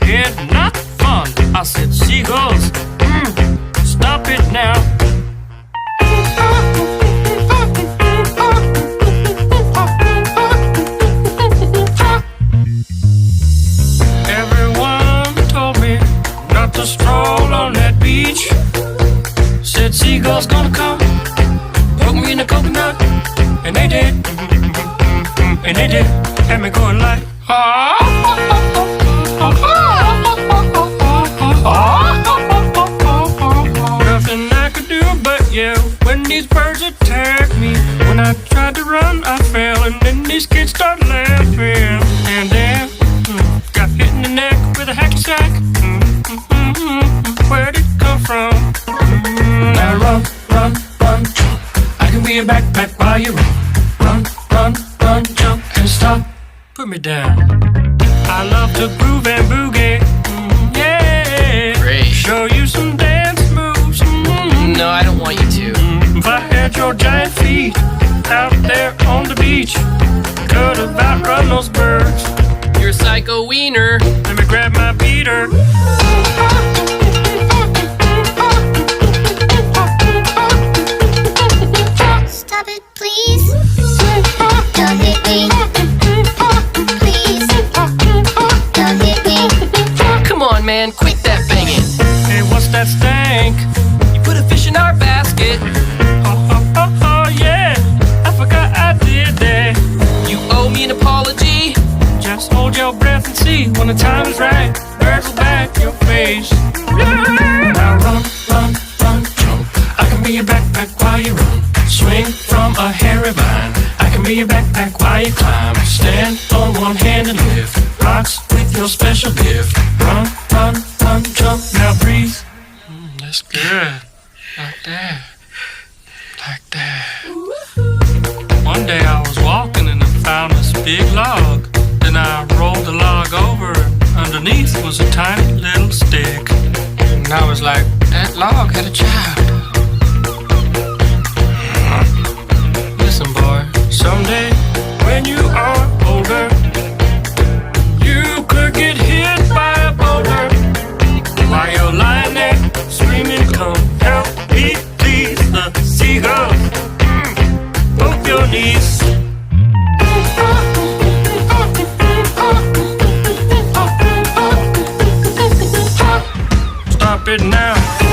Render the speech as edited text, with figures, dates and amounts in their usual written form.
Yeah, not fun. I said, seagulls, stop it now. Everyone told me not to stroll on that beach. Said seagulls gonna come, poke me in the coconut, and they did, and they did, had me going like, nothing I could do but yell when these birds attacked me. When I tried to run, I fell, and then these kids started laughing. And then got hit in the neck with a hacky sack. Where'd it come from? Now run, run, run, jump. I can be a backpack while you run. Run, run, run, jump, and stop. Put me down. I love to groove and boogie. Yeah. Great. Show you some dance moves. No, I don't want you to. If I had your giant feet out there on the beach, could have outrun those birds. You're a psycho wiener. Let me grab my beater. Stop it, please. Don't hit me. Please. Don't hit me. Come on, man, quit that banging. Hey, what's that stank? You put a fish in our basket. Oh, yeah. I forgot I did that. You owe me an apology. Just hold your breath and see when the time is right. Birds will back your face. Now run, run, run, jump. I can be your backpack while you run. Swing from a hairy vine. I can be your backpack while you climb. Stand on one hand and lift rocks with your special gift. Run, run, run, jump. Now breathe. That's good. Like that. Like that. One day I was walking and I found this big log. Then I rolled the log over. Underneath was a tiny little stick. And I was like, that log had a child. Listen, boy, someday when you are older, you could get hit by a boulder while you're lying there screaming, come help me, please. The seagulls, both your knees. Stop it now.